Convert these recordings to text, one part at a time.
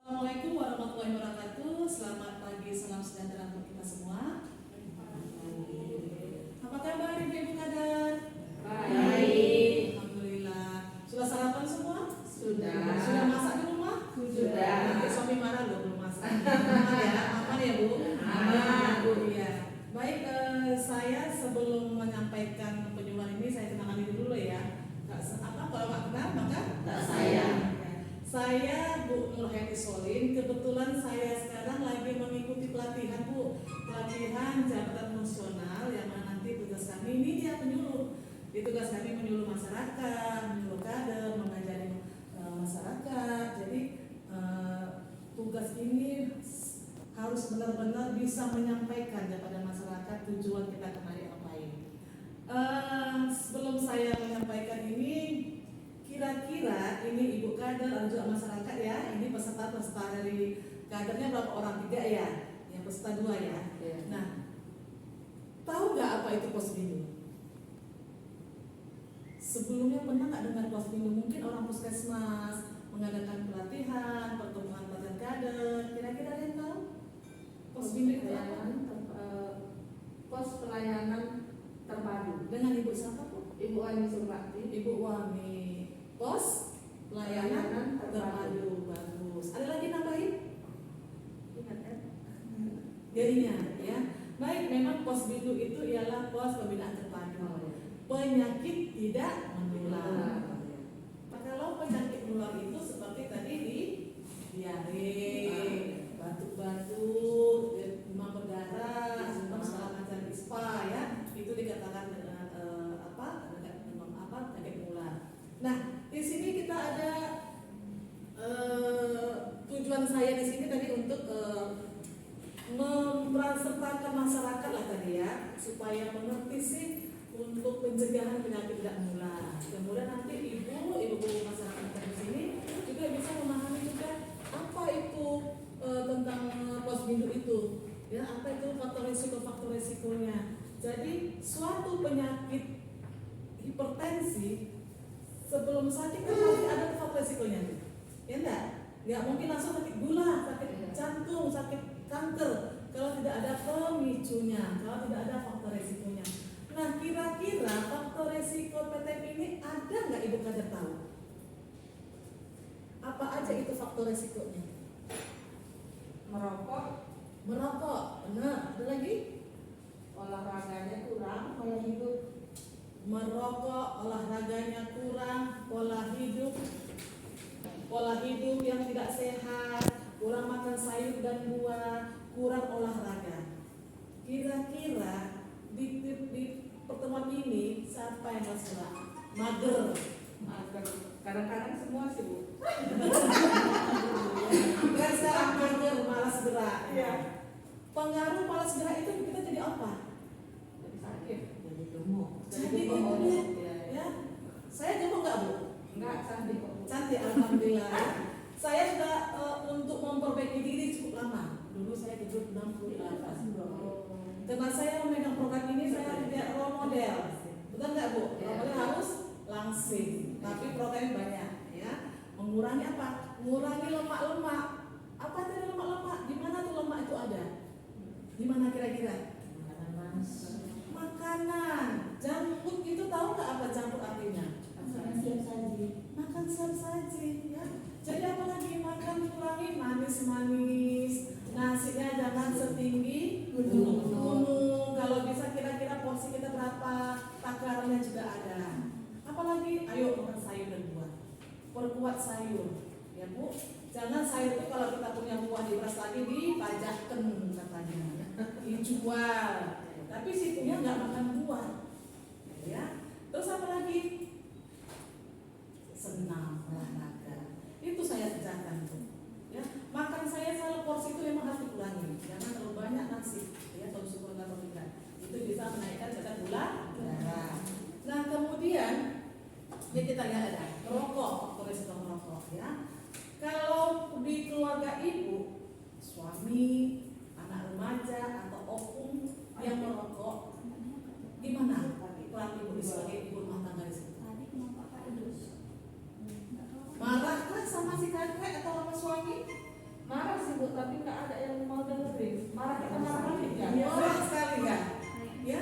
Assalamualaikum warahmatullahi wabarakatuh. Selamat pagi, salam sejahtera untuk kita semua. Apa kabar ibu-ibu kadar? Baik. Alhamdulillah. Sudah sarapan semua? Sudah. Sudah masak di rumah? Sudah. Nanti suami marah loh belum masak. Aman ya bu? Aman. Bu ya. Baik, saya sebelum menyampaikan penyuluhan ini saya kenalkan diri dulu ya. Kalau nggak kenal maka Tak sayang. Saya Bu Nurhayati Solin. Kebetulan saya sekarang lagi mengikuti pelatihan Bu, pelatihan jabatan fungsional yang mana nanti tugas kami ini dia penyuluh. Tugas kami menyuluh masyarakat, menyuluh kader, mengajari masyarakat. Jadi tugas ini harus benar-benar bisa menyampaikan kepada masyarakat tujuan kita kemari ngapain. Sebelum saya menyampaikan ini, kira-kira ini ibu kader dan juga masyarakat ya, ini peserta dari kadernya berapa orang? 3 ya, yang peserta 2 ya. Nah, tahu nggak apa itu Posbindu? Sebelumnya pernah nggak dengar Posbindu? Mungkin orang puskesmas mengadakan pelatihan, pertemuan pelatihan kader. Kira-kira ada yang tahu? Posbindu itu apa? Pos pelayanan terpadu. Dengan ibu siapa Bu? Ibu Ani Sumbakti. Ibu Wami. Pos pelayanan terpadu. Bagus. Ada lagi nambahin? Ingat kan? Jadinya ya. Baik, memang Posbindu itu ialah pos pembinaan terpadu. Penyakit tidak menular. Kalau penyakit menular itu seperti tadi di diare, batuk-batuk, demam berdarah, segala macam ispa ya, itu dikatakan dengan penyakit menular. Nah, di sini kita ada tujuan saya di sini tadi untuk memperansertakan masyarakat lah tadi ya, supaya mengerti sih untuk pencegahan penyakit tidak menular. Kemudian nanti ibu masyarakat di sini juga bisa memahami juga apa itu tentang Posbindu itu, ya apa itu faktor resikonya. Jadi suatu penyakit hipertensi sebelum sakit kan pasti ada faktor resikonya, ya enggak? Nggak mungkin langsung sakit gula, sakit jantung, sakit kanker kalau tidak ada pemicunya, kalau tidak ada faktor resikonya. Nah, kira-kira faktor resiko PTM ini ada nggak ibu kader tahu? Apa aja itu faktor resikonya? Merokok, benar. Ada lagi? Olahraganya kurang, pola hidup. Merokok, olahraganya kurang, pola hidup yang tidak sehat, kurang makan sayur dan buah, kurang olahraga. Kira-kira di pertemuan ini siapa yang masalah? Mager. Kadang-kadang semua sih Bu. Dan sekarang mager, malas gerak. Iya. Pengaruh malas gerak itu kita jadi apa? Jadi sakit, jadi gemuk. Jadi gemuk ya. Saya gemuk nggak Bu? Enggak, cantik kok. Cantik, alhamdulillah. Saya sudah untuk memperbaiki diri cukup lama. Dulu saya tidur 68. Karena saya memegang program ini, saya tidak role model. Betul nggak Bu? Role model harus langsing. Tapi programnya banyak ya. Mengurangi apa? Mengurangi lemak-lemak. Apa itu lemak-lemak? Di mana tuh lemak itu ada? Di mana kira-kira? Makanan. Junk food itu tahu nggak apa junk food artinya? Makan siap saji ya. Jadi apalagi makan kurangi manis-manis, nasinya jangan setinggi gunung. Kalau bisa kira-kira porsi kita berapa, takarannya juga ada. Apalagi ayo makan sayur dan buah, perkuat sayur ya Bu. Jangan sayur itu kalau kita punya buah diperas lagi dipajakkan katanya, dijual. Tapi situnya nggak makan buah ya. Terus apa lagi? Senam, olahraga. Itu saya kerjakan tuh. Ya, makan saya selalu porsi itu memang harus dikurangi. Jangan terlalu banyak nasi, ya atau syukur atau tidak. Itu bisa menaikkan kadar gula darah. Nah kemudian ya kita lihat ada merokok, faktor resiko merokok ya. Kalau di keluarga ibu, suami, anak remaja atau opung yang merokok, gimana peran ibu sebagai ibu rumah tangga di situ? Marahkah sama si kakek atau sama suami? Marah sih Bu, tapi nggak ada yang mau dengerin. Marah kita marah balik ya. Marah sekali kan? Ya.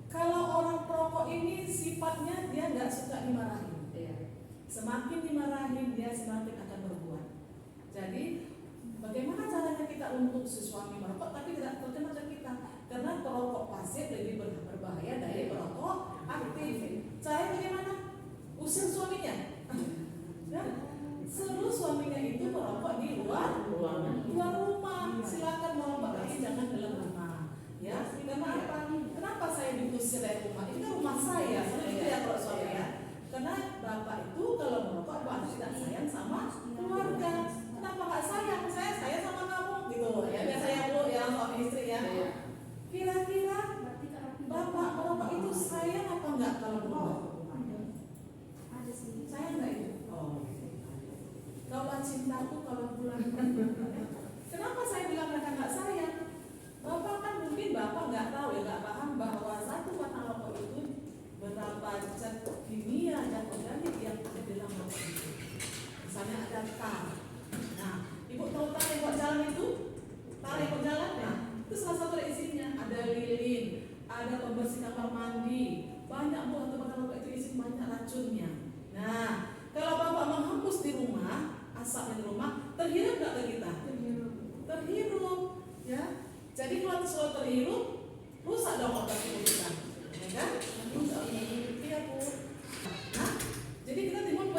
Kalau orang perokok ini sifatnya dia nggak suka dimarahin. Iya. Semakin dimarahin dia semakin akan berbuat. Jadi bagaimana caranya kita untuk si suami merokok tapi tidak terkena ke kita? Karena perokok pasif lebih berbahaya dari perokok aktif. Saya bagaimana? Usir suaminya. Ya, suruh suaminya itu merokok di luar rumah. Silakan merokok tapi jangan dalam rumah. Ya, karena apa? Kenapa saya diusir dari rumah? Ini kan rumah saya. Itu ya kalau suami ya. Karena bapak itu kalau merokok bapak tidak sayang sama keluarga. Kenapa nggak sayang? Saya sama kamu gitu. Ya biasa ya Bu, ya suami istri ya. Kira-kira bapak merokok itu sayang apa enggak kalau merokok? Sayang enggak itu? Kaulah cintaku kalau pulang. Kenapa saya bilang mereka nggak sayang? Bapak kan mungkin bapak nggak tahu ya, nggak paham bahwa satu batang rokok itu berapa zat kimia dan organik yang ada di dalam rokok itu. Misalnya ada tar. Nah, ibu tahu tar yang buat jalan itu? Tar yang buat jalan ya? Itu salah satu dari isinya. Ada lilin, ada pembersih kamar mandi. Banyak bu, satu batang rokok itu isi banyak racunnya. Nah, kalau bapak menghembus di rumah, asapnya di rumah, terhirup nggak ke kita? Terhirup, ya. Jadi kalau selalu terhirup, rusak dong otak tubuh kita, ya kan? Rusak. Iya bu. Nah, jadi kita timbul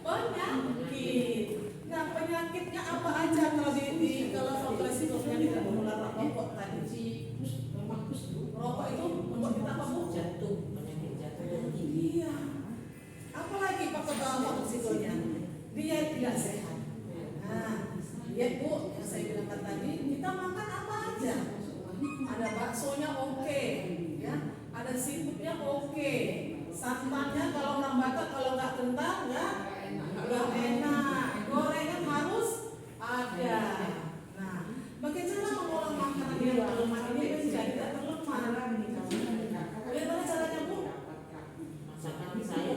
penyakit. Nah, penyakitnya apa aja kalau kalau faktor resikonya tidak menular rokok tadi? Rokok itu membuat kita apa bu? Jantung, penyakit jantung. Iya. Apalagi faktor resikonya? Dia tidak sehat. Nah, ya bu, yang saya bilang tadi, kita makan apa aja? Ada baksonya oke, ya. Ada seafoodnya oke. Santannya kalau orang Batak kalau nggak kentang nggak enak. Gorengan harus ada. Nah, bagaimana mengolah makanan yang berlemak ini menjadi tidak berlemak? Bagaimana caranya bu? Masakan saya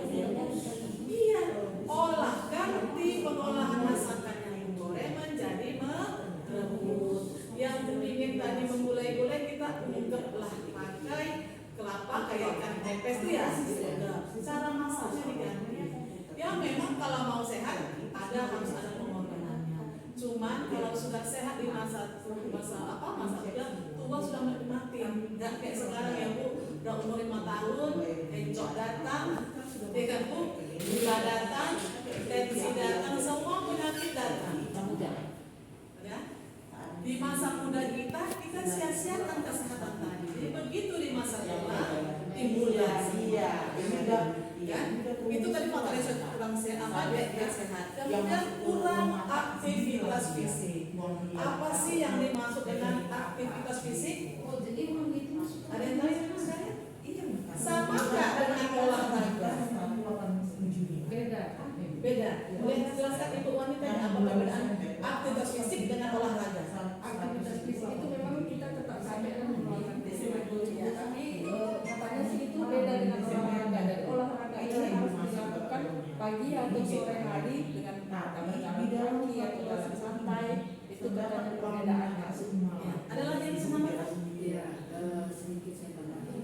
Iya, olah ganti pengolahan masakannya yang goreng menjadi merebus. Yang ingin tadi menggulai-gulai kita ungkeplah pakai kelapa kayak ikan pepes itu ya. Cara masaknya diganti. Ya memang kalau mau sehat harus ada pengorbanannya. Cuman kalau sudah sehat di masa sudah tua sudah menikmati. Nggak kayak sekarang ya bu, udah umur 5 tahun, encok datang, ya bu, gula datang, tensi datang, semua penyakit datang. Ya? Di masa muda kita sia-siakan kesehatan tadi. Jadi begitu di masa tua timbul lagi. Kan? Itu tadi faktor resiko kurang sehat, tidak sehat. Kemudian kurang aktivitas fisik. Apa sih yang dimaksud dengan aktivitas fisik? Oh, jadi emang gitu. Ada yang tahu sama sekali? Sama nggak dengan olahraga? Beda. Beda. Boleh jelaskan ibu wanita ini apa perbedaan aktivitas fisik dengan olahraga? Aktivitas fisik itu memang kita tetap saja kan melakukan ya, tapi katanya sih itu beda dengan olahraga. Dan olahraga ini harus dilakukan pagi atau sore hari dengan jalan kaki atau jalan santai. Itu katanya perbedaannya. Ya. Ada lagi yang menambahkan? Iya, sedikit saya tambahkan.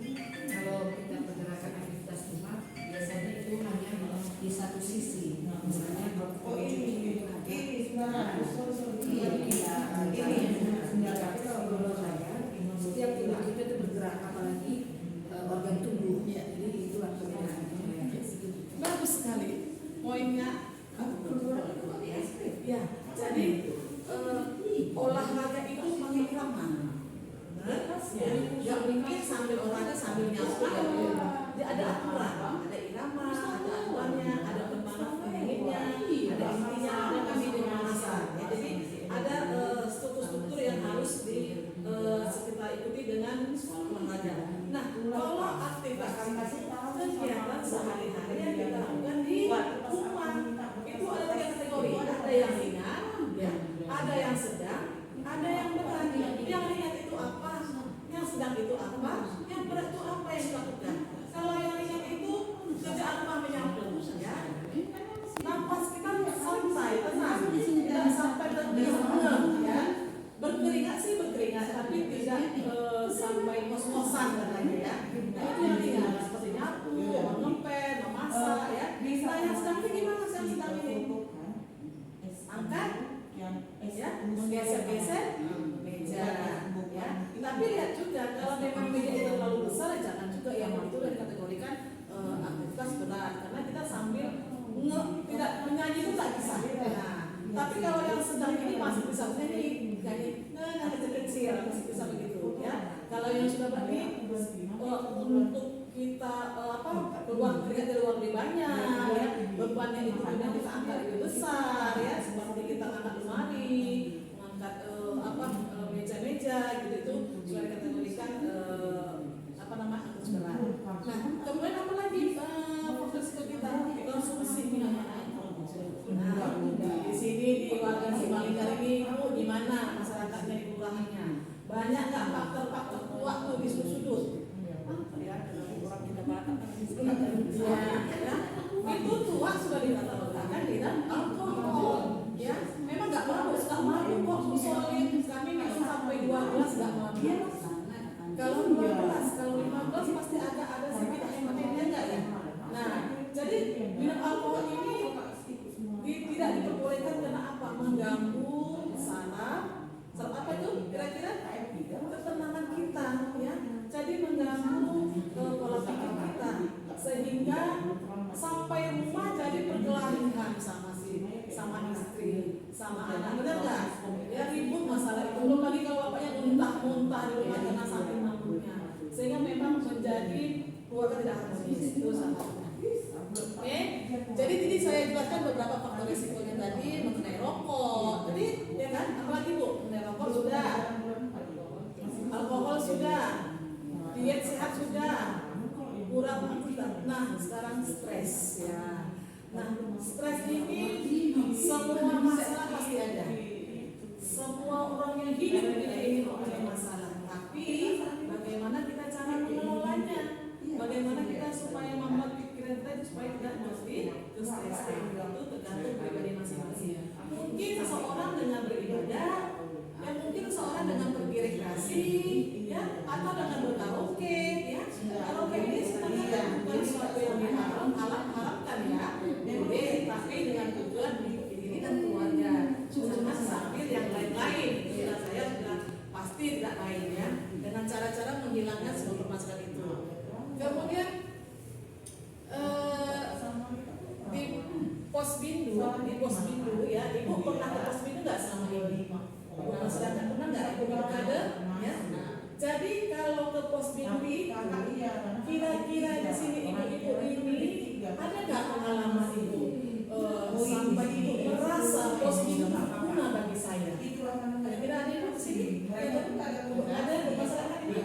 Kalau kita pergerakan aktivitas rumah, biasanya itu hanya di satu sisi. Misalnya kalau ini sebenarnya tapi kalau menurut saya setiap tubuh kita itu bergerak, apalagi organ tubuh. Jadi itulah perbedaannya. Bagus sekali. Poinnya ya. Jadi olahraga itu pengiraman. Nggak mungkin sambil olahraga sambil nyapu ya. Dia ada aturan, ada irama, ada aturannya, ada pentingnya, ada intinya, ada kami dengan masa. Ya, jadi ada struktur-struktur yang harus kita ikuti dengan olahraga. Nah, kalau aktivitas kegiatan sehari-hari yang kita lakukan di rumah itu ada 3 kategori. Ada yang ringan, ya, ada yang sedang, ada yang berat. Yang ringan itu apa? Yang sedang itu apa? Yang berat itu apa yang dilakukan? Kalau yang ringan itu kerjaan rumah menyapu, ya. Nafas kita santai, tenang, tidak sampai terdiam. bisa begitu ya. Kalau yang sudah berani untuk kita keluar keringat dari luar lebih banyak ya, bebannya itu kemudian kita angkat lebih besar ya, seperti kita angkat lemari, mengangkat meja-meja gitu itu sudah dikategorikan angkat berat. Nah kemudian apa lagi faktor risiko kita konsumsi minuman alkohol. Nah di sini di warga Simalingkar ini Bu di mana masyarakatnya di kelurahannya banyak nggak faktor-faktor kuat tuh di sudut-sudut? Itu tua sudah dikatakan di dalam alkohol ya, memang nggak bagus, nggak mabuk kok musolin, kami minum sampai 12 nggak mabuk. Kalau 12, kalau 15 pasti ada sedikit hematnya nggak ya? Nah jadi minum alkohol ini tidak diperbolehkan karena apa? Mengganggu saraf apa itu kira-kira ketenangan kita ya, jadi mengganggu pola pikir kita sehingga sampai rumah jadi perkelahian sama istri, sama anak, benar nggak? Ya ribut masalah itu, belum lagi kalau bapaknya muntah-muntah di rumah karena saking mabuknya, sehingga memang menjadi keluarga tidak harmonis itu salah. Oke, jadi tadi saya jelaskan beberapa faktor risikonya tadi mengenai rokok. Jadi ya kan, apalagi Bu? Mengenai rokok sudah, alkohol sudah, diet sehat sudah, kurang sudah. Nah sekarang stres ya. Nah stres ini semua masalah pasti ada. Semua orang yang hidup ini mempunyai masalah. Tapi bagaimana kita cara mengelolanya? Bagaimana kita supaya membuat pikiran kita supaya tidak mesti kestresen? Itu tergantung pribadi masing-masing. Mungkin seseorang dengan beribadah, ya mungkin seseorang dengan pergi rekreasi, ya atau dengan berkaraoke, ya. Karaoke ini sebenarnya bukan sesuatu yang diharamkan ya. Jadi tapi dengan tujuan untuk diri dan keluarga. Jangan sambil yang lain-lain. Bila saya sudah pasti tidak lain ya. Dengan cara-cara menghilangkan semua permasalahan itu. Kemudian di Posbindu ya, Ibu pernah ke Posbindu nggak selama ini? Masyarakat pernah nggak Ibu berkade? Ya. Jadi kalau ke Posbindu, kira-kira di sini ibu-ibu ini ada nggak pengalaman Ibu sampai Ibu merasa Posbindu berguna bagi saya? Kira-kira ada Ibu di sini? Ada di masyarakat ini?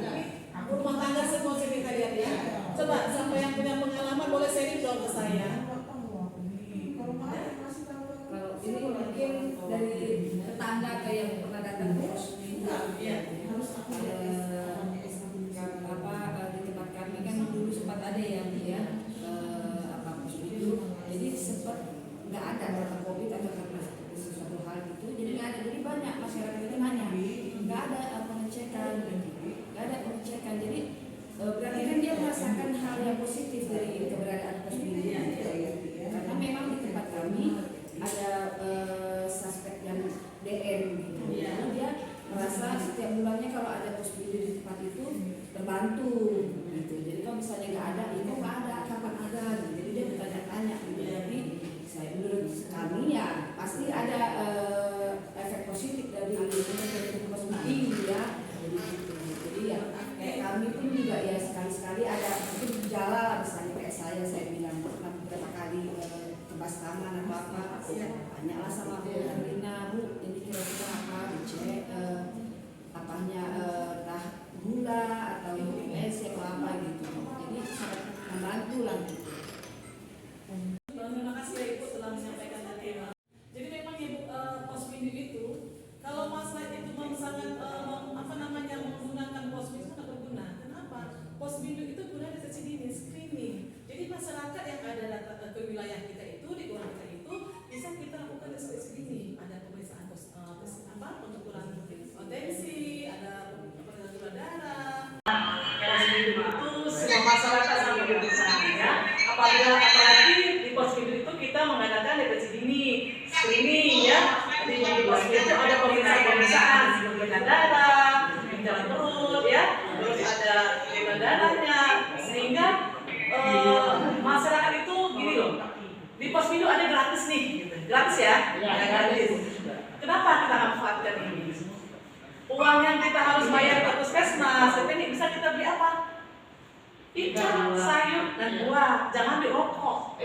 Rumah tangga semua sini kalian ya. Coba sampai yang punya pengalaman boleh sharing dong ke saya. Kalau ini mungkin dari tetangga ke yang pernah datang ke Posbindu ya. Di tempat kami kan dulu sempat ada yang Posbindu. Jadi sempat nggak ada karena COVID atau karena sesuatu hal gitu. Jadi nggak ada. Jadi banyak masyarakat itu nanya, nggak ada pengecekan. Jadi berarti kan dia merasakan hal yang positif dari keberadaan Posbindu karena memang di tempat kami ada suspek yang DN gitu. Dia merasa setiap bulannya kalau ada Posbindu di tempat itu terbantu gitu. Jadi kalau misalnya nggak ada, itu nggak ada, kapan ada gitu. Jadi dia bertanya-tanya gitu. Jadi saya menurut kami ya pasti ada efek positif dari Posbindu ya. Jadi ya kami pun juga ya sekali-sekali ada mungkin gejala lah, misalnya kayak saya bilang pernah beberapa kali ke Bastaman atau apa, tanyalah sama Bu Rina, Bu ini kira-kira apa, dicek apanya gula atau hipertensi atau apa gitu. Jadi sangat membantu lah gitu. Terima kasih ya Ibu telah menyampaikan tadi. Jadi memang Ibu Posbindu itu kalau masalah itu sangat menggunakan Posbindu sangat berguna. Kenapa? Posbindu itu guna deteksi dini, screening. Jadi masyarakat yang ada ke wilayah kita itu di luar kita itu bisa kita lakukan deteksi dini. Ada pemeriksaan pengukuran potensi, ada pemeriksaan gula darah. Posbindu itu semua masyarakat sama bisa ya. Apalagi di Posbindu itu kita mengadakan deteksi dini, screening ya. Jadi di Posbindu itu ada pemeriksaan gula darah, jalan perut ya, terus ada gula darahnya, sehingga masyarakat itu gini loh, di Posbindu ada gratis nih, gitu. Gratis ya, gratis. Kenapa kita manfaatkan ini? uang yang kita harus bayar ke puskesmas, ini bisa kita beli apa? Ikan, sayur, dan buah. Jangan beli rokok,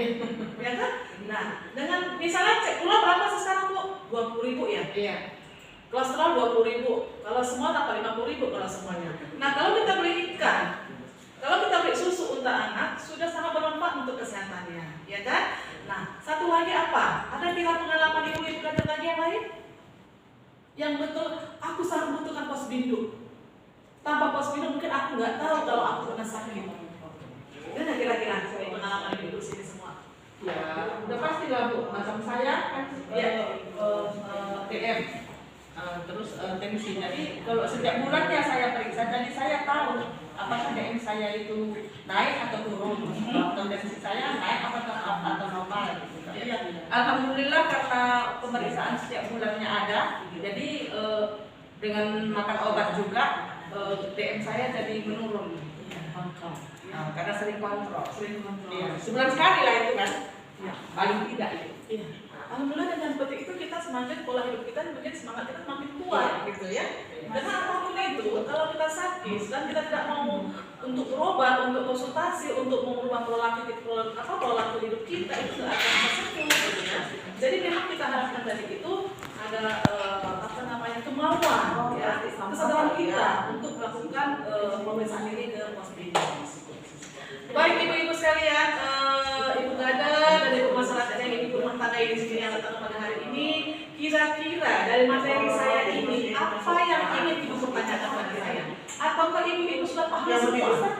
ya kan? Nah, dengan misalnya cek gula berapa sekarang Bu? 20.000 ya? Iya. Kolesterol 20.000. Kalau semua tambah 50.000 kalau semuanya. Nah, kalau kita beli ikan, kalau kita beli susu untuk anak, sudah sangat bermanfaat untuk kesehatannya, ya kan? Nah, satu lagi apa? Ada kira pengalaman ibu-ibu kader lagi yang lain? Yang betul, aku sangat membutuhkan posbindu. Tanpa posbindu mungkin aku nggak tahu kalau aku pernah sakit. Ada kira-kira pengalaman ibu sini semua? Ya, udah pasti lah Bu. Macam saya kan DM, terus tensi. Jadi kalau setiap bulan ya saya periksa, jadi saya tahu apakah DM saya itu naik atau turun, atau tensi saya naik atau normal. Gitu. Jadi ya, alhamdulillah karena pemeriksaan setiap bulannya ada, jadi dengan makan obat juga DM saya jadi menurun. Karena sering kontrol. Iya. Sebulan sekali lah itu kan. Ya, paling tidak itu. Iya. Alhamdulillah dengan seperti itu kita semakin pola hidup kita mungkin semangat kita semakin kuat gitu ya. Karena apapun itu kalau kita sakit dan kita tidak mau untuk berobat, untuk konsultasi, untuk mengubah pola hidup kita itu tidak akan sembuh gitu ya. Jadi memang kita harapkan dari itu ada kemauan ya, kesadaran kita untuk melakukan pemeriksaan ini ke posbindu. Baik ibu-ibu sekalian, ibu kader dan ibu masyarakat yang ibu rumah tangga di sini yang datang pada hari ini, kira-kira dari materi saya ini apa yang ingin ibu pertanyakan pada saya? Ataukah ibu-ibu sudah paham semua?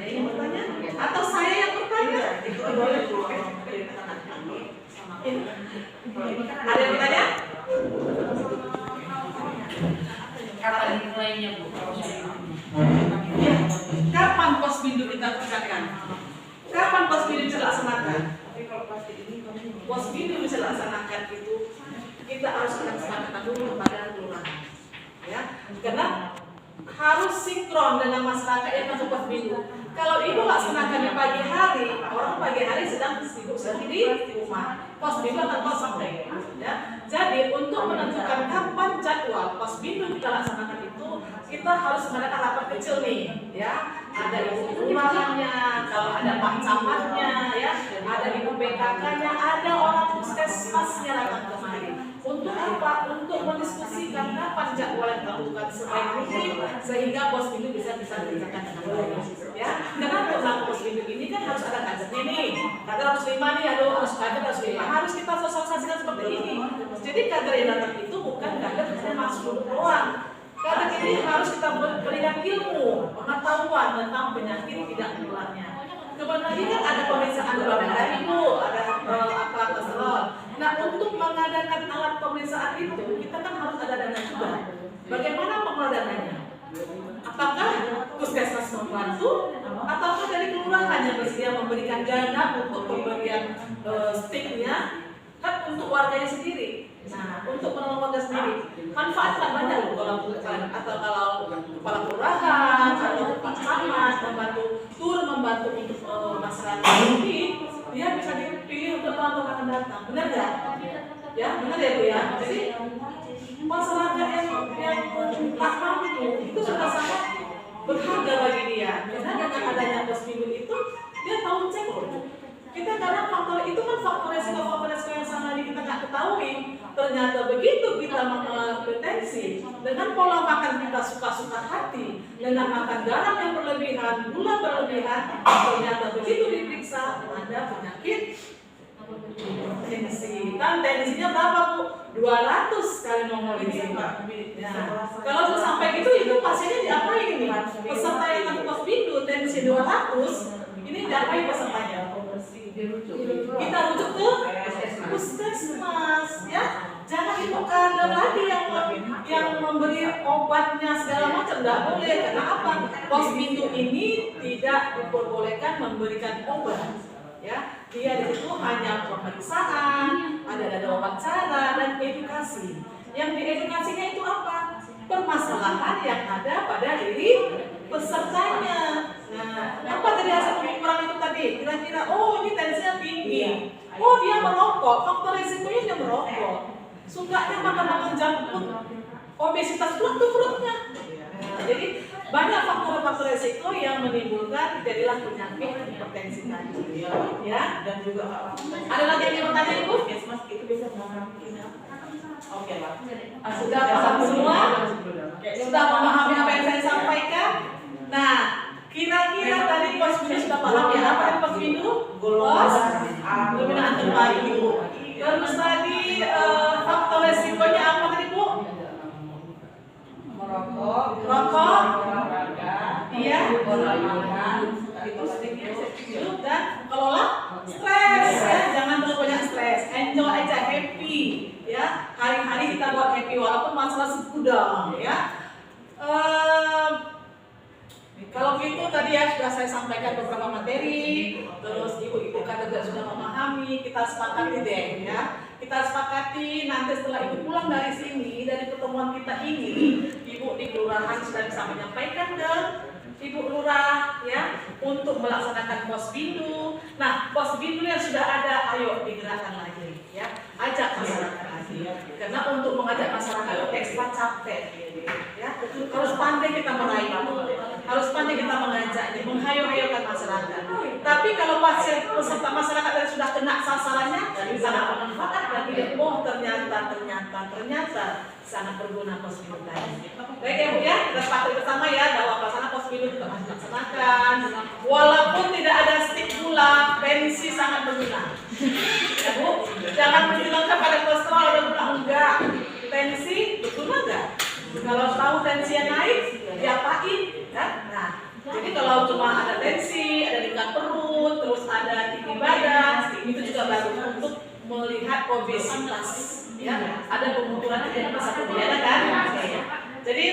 Ada yang bertanya? Atau saya yang bertanya? Ada yang bertanya? Kapan dimulainya Bu? Ya, kapan posbindu kita kerjakan? Kapan posbindu dilaksanakan? Posbindu bisa dilaksanakan itu kita harus kesepakatan dulu kepada kelurahan, ya, karena harus sinkron dengan masyarakat yang masuk posbindu. Kalau ibu laksanakan di pagi hari, orang pagi hari sedang sibuk sendiri di rumah, posbindu akan kosong ya. Jadi untuk menentukan kapan jadwal posbindu kita laksanakan itu, kita harus mengadakan rapat kecil nih, ya. Ada ibu kelurahannya, kalau ada pak camatnya, ya, ada ibu PKK-nya, ada orang puskesmasnya datang kemari. Untuk apa? Untuk mendiskusikan kapan jadwal yang dilakukan sebaik mungkin sehingga posbindu bisa dikerjakan dengan baik. Ya, karena program posbindu ini kan harus ada kadernya nih. Kader harus 5 nih, harus kader harus 5. Harus kita sosialisasikan seperti ini. Jadi kader yang datang itu bukan kader yang masuk duduk doang. Kader ini harus kita berikan ilmu, pengetahuan tentang penyakit tidak menularnya. Kemudian lagi kan ada pemeriksaan gula darah ibu, ada kolesterol. Nah, untuk mengadakan alat pemeriksaan itu kita kan harus ada dana juga. Bagaimana pengelola dananya? Apakah puskesmas membantu ataukah dari kelurahan yang bersedia memberikan dana untuk pemberian sticknya kan untuk warganya sendiri. Nah, untuk menolong warga sendiri manfaat kan banyak kalau bukan atau kalau kepala kelurahan atau pak camat membantu untuk masyarakat ini, dia bisa dipilih untuk tahun akan datang. Benar nggak? Ya, benar ya Bu ya. Jadi masyarakat yang tak mampu itu sudah sangat berharga bagi dia. Karena dengan adanya posbindu itu dia tahu cek loh. Kita karena faktor itu kan faktor resiko yang sama kita nggak ketahui. Ternyata begitu kita bertensi dengan pola makan kita suka-suka hati, dengan makan garam yang berlebihan, gula berlebihan, ternyata begitu diperiksa ada penyakit tensi. Dan tensinya berapa Bu? 200 kali nomor ini Pak. Nah, kalau sudah sampai gitu itu pasiennya diapain nih? Peserta yang akan posbindu tensi 200 ini diapain pesertanya? Kita rujuk ke puskesmas, ya. Jangan itu kader lagi yang memberi obatnya segala macam, tidak boleh. Karena apa? Posbindu ini tidak diperbolehkan memberikan obat, ya. Dia di situ hanya pemeriksaan, ada wawancara dan edukasi. Yang diedukasinya itu apa? Permasalahan yang ada pada diri pesertanya. Nah, apa dari hasil pengukuran itu tadi? Kira-kira, oh ini tensinya tinggi. Oh dia merokok, faktor resikonya dia merokok. sukanya makan junk food, obesitas perutnya. Jadi banyak faktor-faktor resiko yang menimbulkan jadilah penyakit hipertensi tadi. Ya, dan juga ada lagi yang mau tanya Ibu? Mas itu bisa Oke lah. Sudah paham semua? Sudah memahami apa yang saya sampaikan? Nah, kira-kira tadi pos bindu sudah paham ya? Apa yang pos bindu? Pos pembinaan terbaik. Terus tadi faktor resikonya apa tadi Bu? Merokok, iya, dan kelola stres ya, jangan terlalu banyak stres, enjoy aja, happy ya, hari-hari kita buat happy walaupun masalah segudang ya. Kalau gitu tadi ya sudah saya sampaikan beberapa materi, terus ibu-ibu kan juga sudah memahami, kita sepakati deh ya. Kita sepakati nanti setelah ibu pulang dari sini, dari pertemuan kita ini, ibu di kelurahan sudah bisa menyampaikan ke ibu lurah ya untuk melaksanakan pos bindu. Nah, pos bindu yang sudah ada, ayo digerakkan lagi ya, ajak masyarakat lagi ya. Karena untuk mengajak masyarakat itu ekstra capek ya. Harus pandai kita meraih, harus pandai kita mengajaknya, menghayo-hayokan masyarakat. Tapi kalau peserta masyarakat yang sudah kena sasarannya, sangat bermanfaat bagi dia. Oh ternyata sangat berguna pos bindu tadi. Baik ya Bu ya, kita sepakati bersama ya bahwa pelaksana pos bindu juga harus dilaksanakan. Walaupun tidak ada stik gula, pensi sangat berguna. Ya Bu, jangan menjelangkan pada kolesterol dan gula enggak. Tensi berguna enggak? Kalau tahu tensi yang naik, diapain? Kan? Nah, jadi kalau cuma ada tensi, ada lingkar perut, terus ada tinggi badan, itu juga bagus untuk melihat obesitas. Ya, ada pengukuran yang bisa kemudian kan? Jadi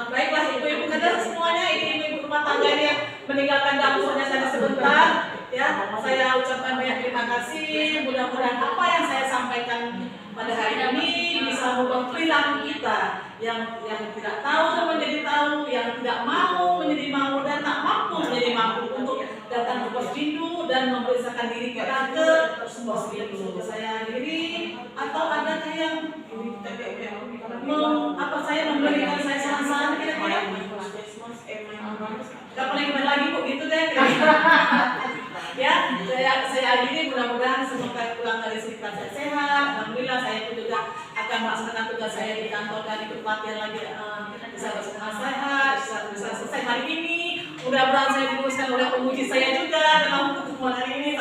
baiklah ibu-ibu kader semuanya, ini ibu-ibu rumah tangga ini yang meninggalkan dapurnya tadi sebentar. Ya, saya ucapkan banyak terima kasih. Mudah-mudahan apa yang saya sampaikan pada hari ini bisa mengubah perilaku kita yang tidak tahu menjadi tahu, yang tidak mau menjadi mau, dan tak mampu menjadi mampu untuk datang ke pos bindu dan memeriksakan diri kita ke pos bindu. Saya diri atau adakah yang saya memberikan saya saran-saran kira-kira? Gak boleh kembali lagi Bu, gitu deh. Ya, saya akhiri, mudah-mudahan semoga pulang dari sini saya sehat. Alhamdulillah saya pun juga akan melaksanakan tugas saya di kantor dan ikut pelatihan lagi bisa bersama sehat, bisa selesai hari ini. Mudah-mudahan saya diluruskan oleh penguji saya juga dalam pertemuan hari ini.